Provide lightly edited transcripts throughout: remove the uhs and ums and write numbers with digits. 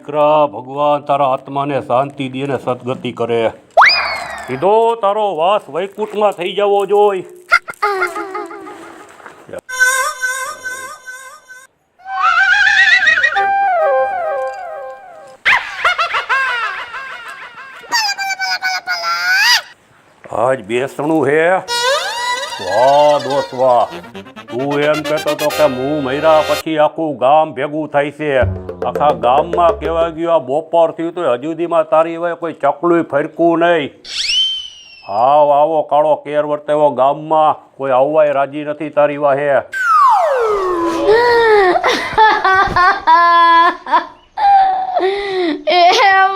દીકરા ભગવાન તારા આત્માને શાંતિ દે ને સદગતિ કરે. સીધો તારો વાસ વૈકુંઠમાં થઈ જવો જોઈ. આજ બેસણું હે. વાહ દોસ્ત વાહ, તું એમ કહેતો તો કે હું મર્યા પછી આખું ગામ ભેગું થાય છે. આખા ગામમાં કહેવા ગયું આ બપોર થયું તો હજુ સુધીમાં તારી હવે કોઈ ચકલું ફરકું નહીં. હાવ આવો કાળો કેર વર્તાવો ગામમાં, કોઈ આવવાય રાજી નથી તારી વાહે. એ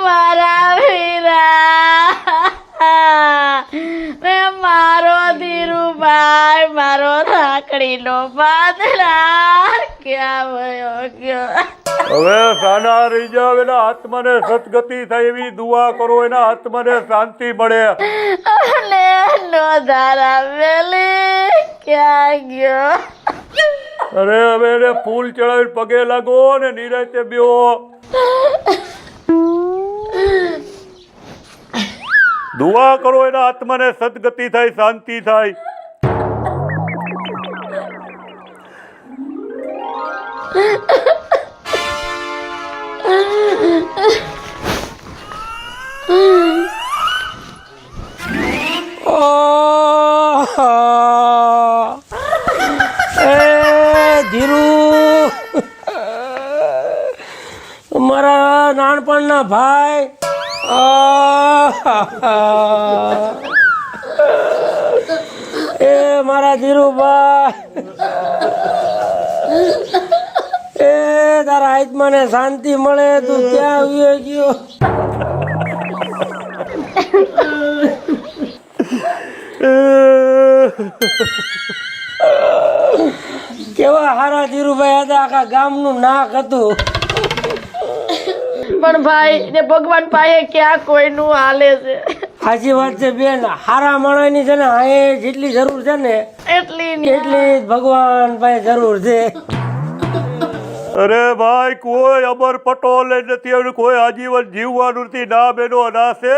મારા વીરા, મારો ધીરુભાઈ, મારો રાખડીનો પાદરા ક્યાં વયો ગયો? હવે સાના રહી જાવ, એના આત્માને સદગતિ થાય એવી દુઆ કરો, એના આત્માને શાંતિ મળે. અને નો ધારા વેલી ક્યાં ગયો? અરે હવે એને ફૂલ ચડાવી પગે લાગો ને નિરાંતે બેહો. દુઆ કરો, એના આત્માને સદગતિ થાય, શાંતિ થાય. ધીરુ, મારા નાનપણના ભાઈ. એ મારા ધીરુભાઈ, એ તારા આત્માને શાંતિ મળે, તું ક્યાં આવ્યો ગયો? કેવા હારા ધીરુભાઈ હતા, આખા ગામનું નાક હતું. પણ ભાઈ ને ભગવાન પાસે ક્યાં કોઈનું હાલે છે? સાચી વાત છે બેન, હારા માણસની છે ને અહીં જેટલી જરૂર છે ને એટલી એટલી ભગવાન પાસે જરૂર છે. અરે ભાઈ, કોઈ અમર પટોલ નથી, એનું કોઈ આજીવન જીવવાનું નથી. ના બેનો ના છે,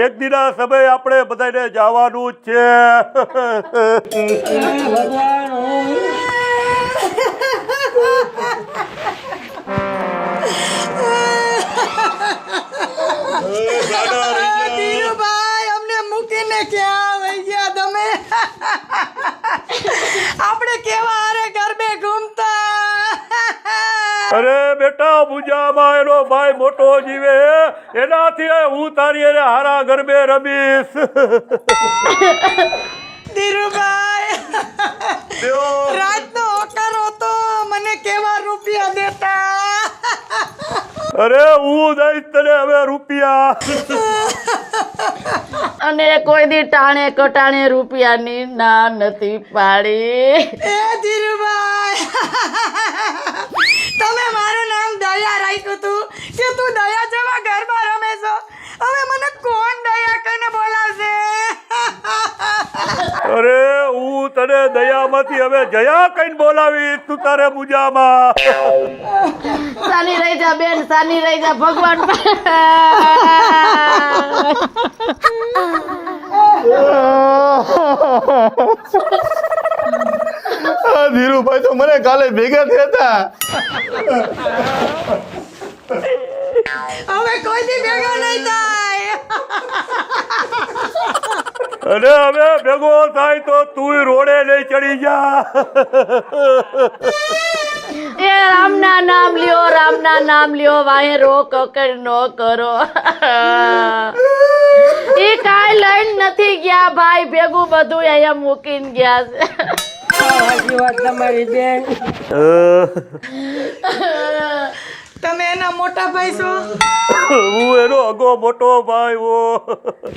એક દિના સમય આપણે બધાને જવાનું જ છે. ભગવાન ધીરુભાઈ, અમને મૂકીને ક્યાં વહી ગયા તમે? આપણે કેવા હારે ગરબે ઘૂમતા. અરે બેટા, પૂજામાં એનો ભાઈ મોટો જીવે, એનાથી હું તારી એને હારા ગરબે રમીશ. ધીરુભાઈ, રાતનો હોકારો તો મને કેવા રૂપિયા દેતા. અરે હું દઈશ તને હવે રૂપિયા. અને કોઈ દી ટાણે કટાણે રૂપિયાની ના નથી પાડી. એ ધીરુભાઈ, તમે મારું નામ દયા રાખ્યું તું કે તું દયા જેવા ઘરમાં રમે છો. હવે મને કોણ દયા કહીને બોલાવશે? અરે હું તને દયામાંથી હવે જયા કઈને બોલાવીશ. તું તારે પૂજામાં સાની રહી જા બેન, સાની રહી જા. ભગવાન ધીરુભાઈ તો મને કાલે ભેગા થયા હતા. હવે કોઈ દી ભેગા નહીં થાય. અને હવે ભેગો થાય તો તું રોડે નહીં ચડી જા. એ રામના નામ લ્યો, રામના નામ લ્યો, વાહે રોક કર નો કરો. એ કાંઈ લઈને નથી ગયા ભાઈ, ભેગું બધું અહીંયા મૂકીને ગયા છે. સાચી વાત તમારી બેન. તમે એના મોટા ભાઈ છો? હું એનો અગો મોટો ભાઈ હો.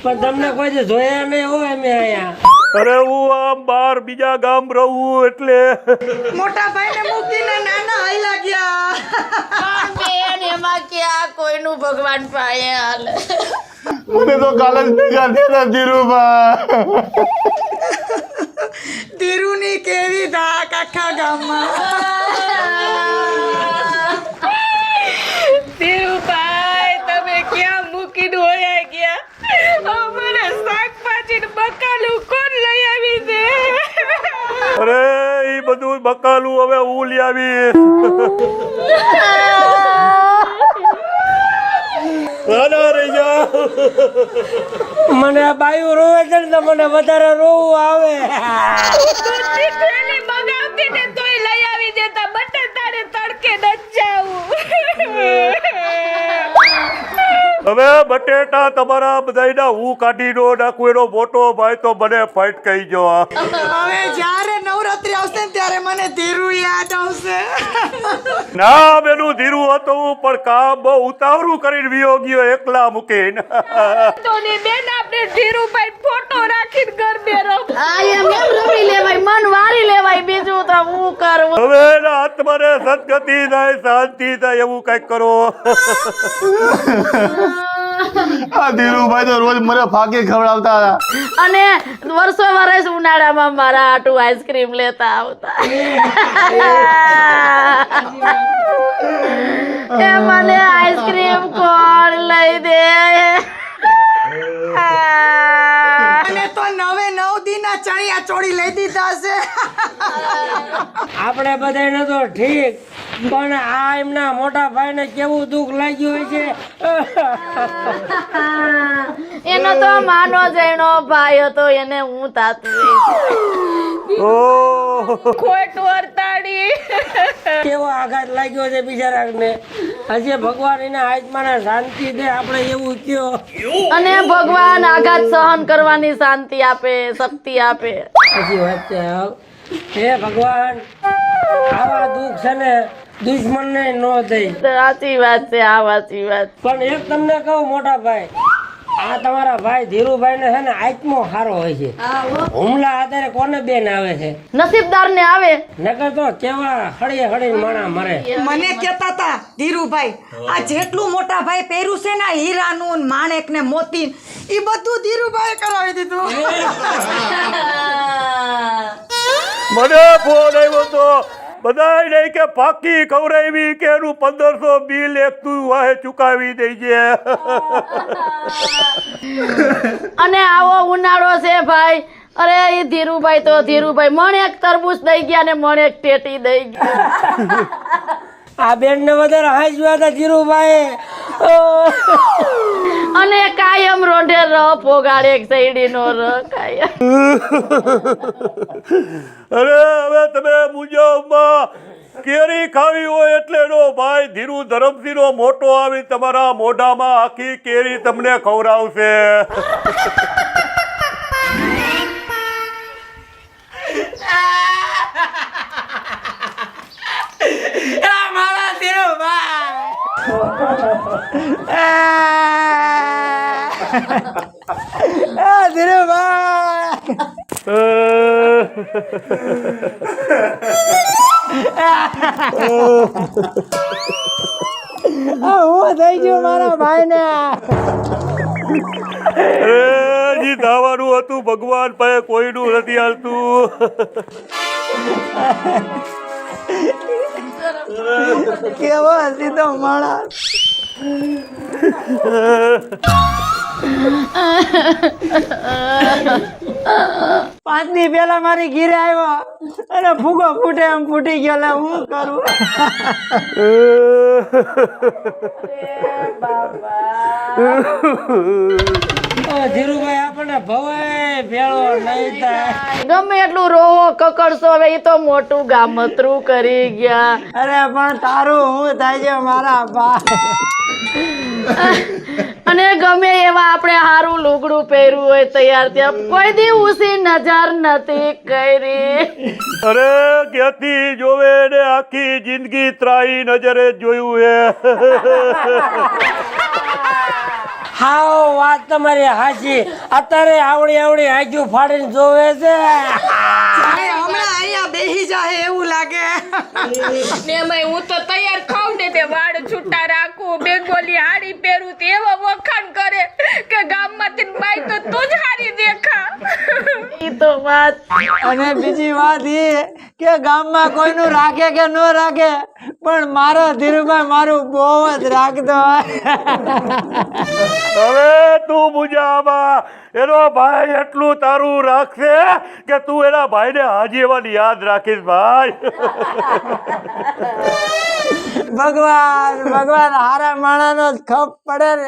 પણ તમને કોઈ દી જોયા નહીં હોય મેં અહીંયા. અરે હું આમ બહાર બીજા ગામ રહું એટલે. મોટા ભાઈને મૂકીને નાના હાઈલા ગયા. પણ બેન, એમાં ક્યાં કોઈનું ભગવાન પાસે હાલે? મને તો કાલે જ ભેગા થયા હતા ધીરુભાઈ. ધીરુની કેવી ધાક આખા ગામમાં. ધીરુભાઈ બકાલું હવે હું લઈ આવીશ. રાડા રહી જા. મને આ બાયું રોવે છે ને તો મને વધારે રોવું આવે. દૂધની થેલી મંગાવતી ને તોય લઈ આવી દેતા. બટેટાને તડકે ન જાવું. હવે બટેટા તમારા બધાયના હું કાઢી નો નાખું એનો મોટો ભાઈ તો મને ફાઇટ કહી જો. હવે જ્યારે નવરાત્રી આવશે ને ત્યારે મને ધીરુ યાદ આવશે. ના બેનું ધીરું હતું પણ કામ બહુ ઉતાવળું કરીને વિયો ગયો એકલા મૂકીને. તો ની બેન આપણે ધીરુભાઈ ફોટો રાખીને ગરબે રમ. આ એમ રમી લેવાય, મન વારી લેવાય, બીજું તો હું કરું. હવે એના આત્માને સદગતિ થાય, શાંતિ થાય એવું કઈક કરો. આ ધીરુભાઈ તો રોજ મને ફાકી ખવડાવતા હતા. અને વર્ષો વર્ષ ઉનાળામાં મારા આટું આઈસ્ક્રીમ લેતા આવતા. એ મને આઈસ્ક્રીમ કોણ લઈ દે? અને તો 9 દીના ચણિયા ચોળી લઈ દીધા છે. આપણે બધાને તો ઠીક, પણ આ એમના મોટા ભાઈને કેવું દુઃખ લાગ્યું હોય છે. એનો તો માનો જણો ભાઈ હતો, એને હું તાતું ખોટ વર્તાડી. કેવો આઘાત લાગ્યો છે બિચારાને. હજી ભગવાન એના આત્માને શાંતિ દે, આપણે એવું કયો. અને ભગવાન આઘાત સહન કરવાની શાંતિ આપે, શક્તિ આપે. હજી વાત છે. હે ભગવાન, આવા દુઃખ છે ને દુશ્મનને ન દે. સાચી વાત છે, આ સાચી વાત. પણ એક તમને કહું મોટા ભાઈ, આ તમારા ભાઈ ધીરુભાઈ ને છે ને આત્મો સારો હોય છે. હુમલા આધારે કોને બેન આવે છે? નસીબદાર ને આવે. નકર તો કેવા હળીએ હળી માણા મરે. મને કહેતા હતા ધીરુભાઈ, આ જેટલું મોટા ભાઈ પહેર્યું છે ને હીરાનું ને માણેક ને મોતી, એ બધું ધીરુભાઈ કરાવી દીધું. મને ફોન આવ્યો તો બધાય નહીં કે પાકી ખવડાવી કે એનું 1500 બિલ એક તું વાહે ચુકાવી દેજે. અને આવો ઉનાળો છે ભાઈ. અરે એ ધીરુભાઈ તો ધીરુભાઈ મણેક તરબૂચ દઈ ગયા ને મણેક ટેટી દઈ ગયા. આ બેન ને વધારે હાંસવા હતા ધીરુભાઈ. અને કાયમ રોંઢે ર પોગાડે સૈડી નો ર કાયમ. અરે હવે તમે મુજબમાં કેરી ખાવી હોય એટલે એનો ભાઈ ધીરુ ધરમસિંહનો મોટો આવી તમારા મોઢામાં આખી કેરી તમને ખવડાવશે. મારા ધીરુભાઈ, ધીરુભાઈ. હું થઈ ગયું મારા ભાઈ ને. જી ધાવાનું હતું ભગવાન પાસે કોઈનું નથી હાલતું. કેવો સીધો માણસ. પાંચ દી પેલા મારી ઘીરે આવ્યો અને ફૂગો ફૂટે એમ ફૂટી ગયો. લે હું કરું? ધીરુભાઈ આપણને ભવાય ભેળો નહીં થાય. ગમે એટલું રોવો કકડશો, હવે એ તો મોટું ગામતરું કરી ગયા. અરે પણ તારું હું થાય છે મારા બા. અને ગમે એવા આપણે હારું લુગડું પહેર્યું હોય તૈયાર ત્યાં કોઈ દિવસી નજર નથી કરી. અરે ક્યાંથી જોવે ને આખી જિંદગી ત્રાહી નજરે જોયું હે. હાવ વાત તમારી હાચી. અત્યારે આવડી આવડી હાજુ ફાડીને જોવે છે. હમણાં અહીંયા બેહી જાય એવું લાગે. ને એમાંય હું તો તૈયાર ખાઉં ને તે વાળ છૂટા રાખું, બેંગોલી હાડી પહેરું તે એવા વખાણ કરે કે ગામમાંથી બાઈ તો તું જ હારી દેખા. ઈ તો વાત. અને બીજી વાત એ કે ગામમાં કોઈનું રાખે કે ન રાખે પણ મારો ધીરુભાઈ મારું બહુ જ રાખતો હવે તું બુજામાં એનો ભાઈ એટલું તારું રાખશે કે તું એના ભાઈને આજીવન યાદ રાખીશ ભાઈ. ભગવાન હારા માણાનો જ ખપ પડે ને.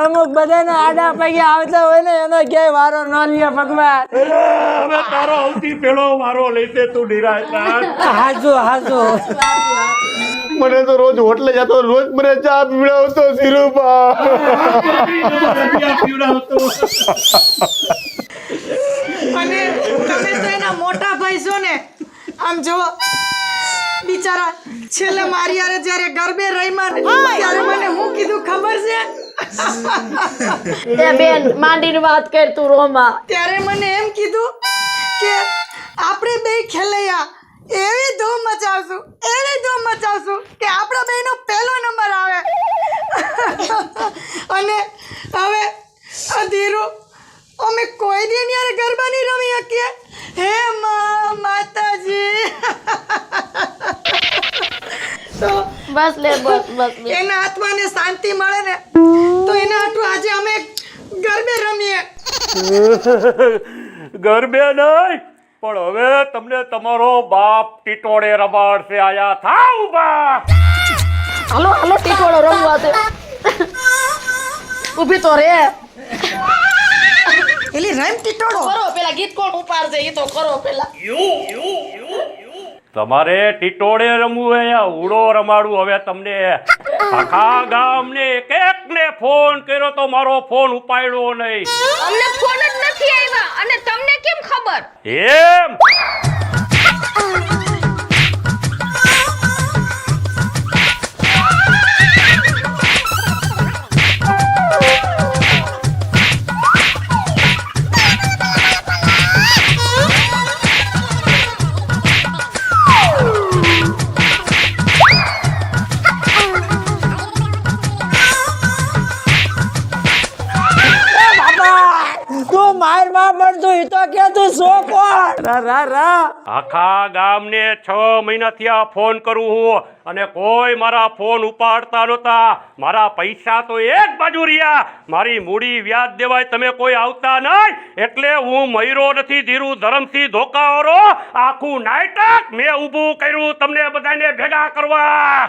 અમુક બધાને આડા પગે આવતા હોય ને એનો ક્યાંય વારો ન લે ભગવાન. હવે તારો સૌથી પેલો વારો લેશે તું નિરાશ રાખ. હાજુ મને તો રોજ હોટલે જતો રોજ મને ચા પીવડાવતો ધીરુભા. અને તમે તો એના મોટા ભાઈ છો ને. આમ જો બિચારા છેલ્લે મારી હારે જ્યારે ગરબે રહીમાં ને ત્યારે મને હું કીધું ખબર છે? એ બેન માંડીની વાત કર તું રોમાં. ત્યારે મને એમ કીધું કે આપણે બે ખેલૈયા એવી ધૂમ મચાવશું કે આપણા બેનો પહેલો નંબર આવે. અને હવે ધીરુ અમે કોઈ દી યાર ગરબા નહીં રમી શકીએ. હે માતાજી. તો બસ લે બસ એના આત્માને શાંતિ મળે ને તો એના હાટું આજે અમે ગરબે રમીએ. ગરબે નહીં પણ હવે તમને તમારો બાપ ટીટોળે રમાડશે. આયા થાવ ઉભા. હાલો ટીટોળો રમવા દે. ઊભી તો રે. એલી રમ ટીટોળો કરો પેલા ગીત કોણ ઉપાડશે એ તો કરો પેલા. તમારે ટીટોળે રમવું હે ઉડો રમાડવું. હવે તમને આખા ગામને એકને ફોન કર્યો તો મારો ફોન ઉપાડ્યો નહીં. અમને ફોન જ નથી આવ્યા અને તમને કેમ ખબર? એમ તું માર માં પડતું એ તો કે તું સો કોણ આખા ગામને 6 મહિનાથી આ ફોન કરું હું અને કોઈ મારા ફોન ઉપાડતા નહોતા. મારા પૈસા તો એક બાજુ રહ્યા, મારી મૂડી વ્યાજ દેવાય તમે કોઈ આવતા નહીં. એટલે હું મયરો નથી ધીરુ ધરમસિંહ ધોકાવાળો. આખું નાટક મેં ઊભું કર્યું તમને બધાને ભેગા કરવા.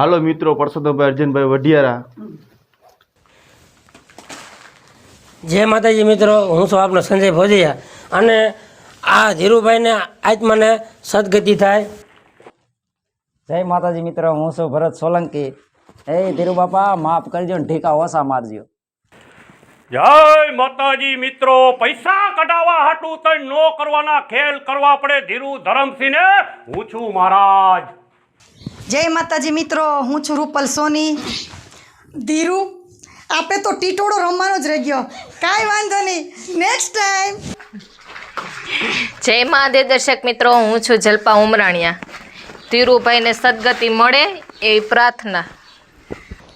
હાલો મિત્રો, પરસોત્તમભાઈ અર્જુનભાઈ વઢિયારા. જય માતાજી મિત્રો, હું છું આપનો સંજય ભોજિયા. અને આ ધીરુભાઈને આત્માને સદગતિ થાય. જય માતાજી મિત્રો, હું છું ભરત સોલંકી. હે ધીરુ બાપા, માફ કરજો ને ઠીકા ઓછા મારજો. જય માતાજી મિત્રો, પૈસા કઢાવવા હાટું તો નો કરવાના ખેલ કરવા પડે ધીરુ ધરમસિંહને. હું છું મહારાજ. જય માતાજી મિત્રો, હું છું રૂપલ સોની. ધીરુ આપણે તો ટીટોળો રમવાનો જ રહી ગયો. કાંઈ વાંધો નહીં, નેક્સ્ટ ટાઈમ. જય મહાદેવ દર્શક મિત્રો, હું છું જલ્પા ઉમરાણીયા. ધીરુભાઈને સદગતિ મળે એવી પ્રાર્થના.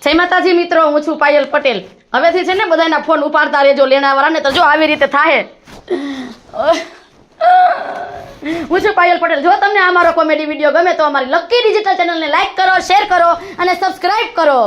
જય માતાજી મિત્રો, હું છું પાયલ પટેલ. હવેથી છે ને બધાના ફોન ઉપાડતા રહેજો લેણાવાળાને, તો જો આવી રીતે થાય. હું છું પાયલ પટેલ. જો તમને અમારો કોમેડી વિડીયો ગમે તો અમારી લકી ડિજિટલ ચેનલને લાઈક કરો, શેર કરો અને સબસ્ક્રાઇબ કરો.